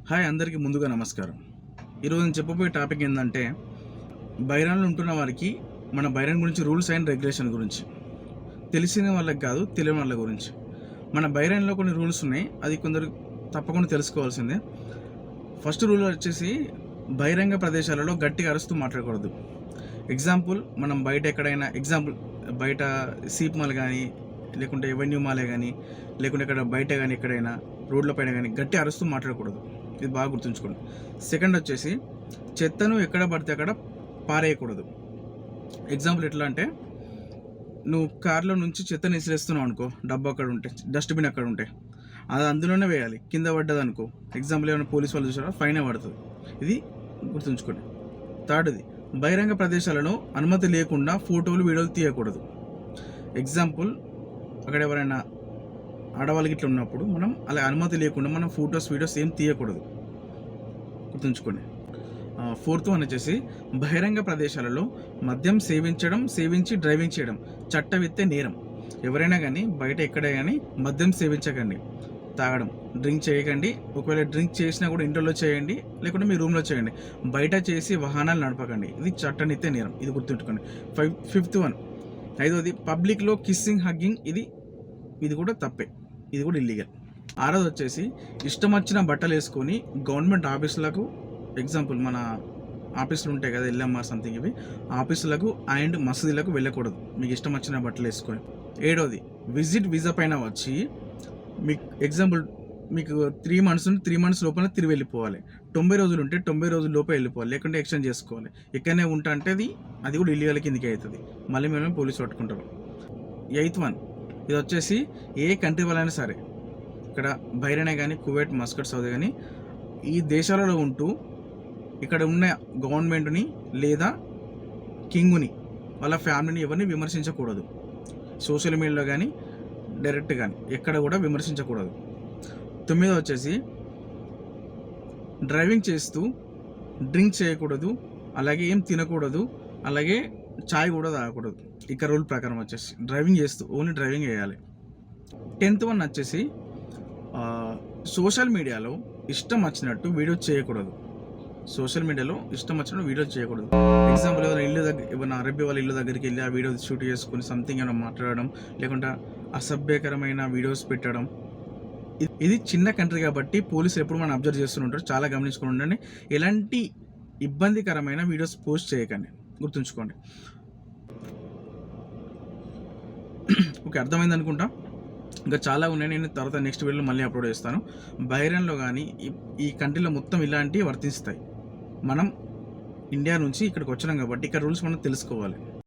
Hi అందరికీ ముందుగా నమస్కారం. ఈరోజు నేను చెప్పబోయే టాపిక్ ఏంటంటే బైరాన్లో ఉంటున్న వారికి మన బైరాన్ గురించి రూల్స్ అండ్ రెగ్యులేషన్ గురించి తెలిసిన వాళ్ళకి కాదు, తెలియని వాళ్ళ గురించి. మన బైరాన్లో కొన్ని రూల్స్ ఉన్నాయి, అది కొందరు తప్పకుండా తెలుసుకోవాల్సిందే. ఫస్ట్ రూల్ వచ్చేసి బహిరంగ ప్రదేశాలలో గట్టిగా అరుస్తూ మాట్లాడకూడదు. ఎగ్జాంపుల్, మనం బయట ఎక్కడైనా బయట సీప్ మాల్ కానీ, లేకుంటే ఎవెన్యూ మాలే కానీ, లేకుంటే ఇక్కడ బయట కానీ ఎక్కడైనా రోడ్ల పైన కానీ గట్టి అరుస్తూ మాట్లాడకూడదు. ఇది బాగా గుర్తుంచుకోండి. సెకండ్ వచ్చేసి చెత్తను ఎక్కడ పడితే అక్కడ పారేయకూడదు. ఎగ్జాంపుల్ ఎట్లా అంటే, నువ్వు కార్లో నుంచి చెత్తను విసిరేస్తున్నావు అనుకో, డబ్బు అక్కడ ఉంటే, డస్ట్బిన్ అక్కడ ఉంటే అది అందులోనే వేయాలి. కింద పడ్డది అనుకో, ఎగ్జాంపుల్ ఏమైనా పోలీస్ వాళ్ళు చూసారో ఫైనే పడుతుంది. ఇది గుర్తుంచుకోండి. థర్డ్ది, బహిరంగ ప్రదేశాలను అనుమతి లేకుండా ఫోటోలు వీడియోలు తీయకూడదు. ఎగ్జాంపుల్, అక్కడ ఎవరైనా ఆడవాళ్ళకి ఇట్లా ఉన్నప్పుడు మనం అలా అనుమతి లేకుండా మనం ఫొటోస్ వీడియోస్ ఏం తీయకూడదు, గుర్తుంచుకోండి. ఫోర్త్ వన్ వచ్చేసి బహిరంగ ప్రదేశాలలో మద్యం సేవించి డ్రైవింగ్ చేయడం చట్టవిత్తే నేరం. ఎవరైనా కానీ బయట ఎక్కడ కానీ మద్యం సేవించకండి, తాగడం, డ్రింక్ చేయకండి. ఒకవేళ డ్రింక్ చేసినా కూడా ఇంట్లో చేయండి, లేకుంటే మీ రూమ్లో చేయండి. బయట చేసి వాహనాలు నడపకండి, ఇది చట్టనిత్తే నేరం. ఇది గుర్తుంచుకోండి. ఫిఫ్త్ వన్, ఐదోది పబ్లిక్లో కిస్సింగ్, హగ్గింగ్, ఇది కూడా తప్పే, ఇది కూడా ఇల్లీగల్. ఆరోది వచ్చేసి ఇష్టం వచ్చిన బట్టలు వేసుకొని గవర్నమెంట్ ఆఫీసులకు, ఎగ్జాంపుల్ మన ఆఫీసులు ఉంటాయి కదా, ఎల్ఎంఆర్ సంథింగ్, ఇవి ఆఫీసులకు అండ్ మసీదులకు వెళ్ళకూడదు మీకు ఇష్టం వచ్చిన బట్టలు వేసుకొని. ఏడోది, విజిట్ వీసా పైన వచ్చి మీకు ఎగ్జాంపుల్ మీకు 3 months లోపల తిరిగి వెళ్ళిపోవాలి. 90 రోజులు ఉంటే 90 రోజుల లోపల వెళ్ళిపోవాలి, లేకుంటే ఎక్స్చేంజ్ చేసుకోవాలి. ఇక్కడనే ఉంటా అంటే అది కూడా ఇల్లీగల్ కిందకి అవుతుంది. మళ్ళీ మేము పోలీసు పట్టుకుంటారు. ఎయిత్ వన్, ఇది వచ్చేసి ఏ కంట్రీ వాళ్ళైనా సరే, ఇక్కడ బైరానే కానీ, కువైట్, మస్కట్, సౌదీ కానీ, ఈ దేశాలలో ఉంటూ ఇక్కడ ఉన్న గవర్నమెంట్ని లేదా కింగ్ని, వాళ్ళ ఫ్యామిలీని ఎవరిని విమర్శించకూడదు. సోషల్ మీడియాలో కానీ డైరెక్ట్ కానీ ఎక్కడ కూడా విమర్శించకూడదు. 9వ వచ్చేసి డ్రైవింగ్ చేస్తూ డ్రింక్ చేయకూడదు, అలాగే ఏం తినకూడదు, అలాగే చాయ్ కూడా తాగకూడదు. ఇక్కడ రూల్ ప్రకారం వచ్చేసి డ్రైవింగ్ చేస్తూ ఓన్లీ డ్రైవింగ్ చేయాలి. 10th వన్ వచ్చేసి సోషల్ మీడియాలో ఇష్టం వచ్చినట్టు వీడియో చేయకూడదు. ఎగ్జాంపుల్, ఏమైనా అరబ్బీ వాళ్ళ ఇల్లు దగ్గరికి వెళ్ళి ఆ వీడియో షూట్ చేసుకుని సంథింగ్ ఏమైనా మాట్లాడడం, లేకుంటే అసభ్యకరమైన వీడియోస్ పెట్టడం. ఇది చిన్న కంట్రీ కాబట్టి పోలీసులు ఎప్పుడు మనం అబ్జర్వ్ చేస్తుంటారు, చాలా గమనించుకుని ఉండండి. ఎలాంటి ఇబ్బందికరమైన వీడియోస్ పోస్ట్ చేయకండి, గుర్తుంచుకోండి. ఓకే, అర్థమైంది అనుకుంటా. ఇంకా చాలా ఉన్నాయి, నేను తర్వాత నెక్స్ట్ వీడియోలో మళ్ళీ అప్లోడ్ చేస్తాను. బైరాన్లో కానీ ఈ కంట్రీలో మొత్తం ఇలాంటివి వర్తిస్తాయి. మనం ఇండియా నుంచి ఇక్కడికి వచ్చినాం కాబట్టి ఇక్కడ రూల్స్ మనం తెలుసుకోవాలి.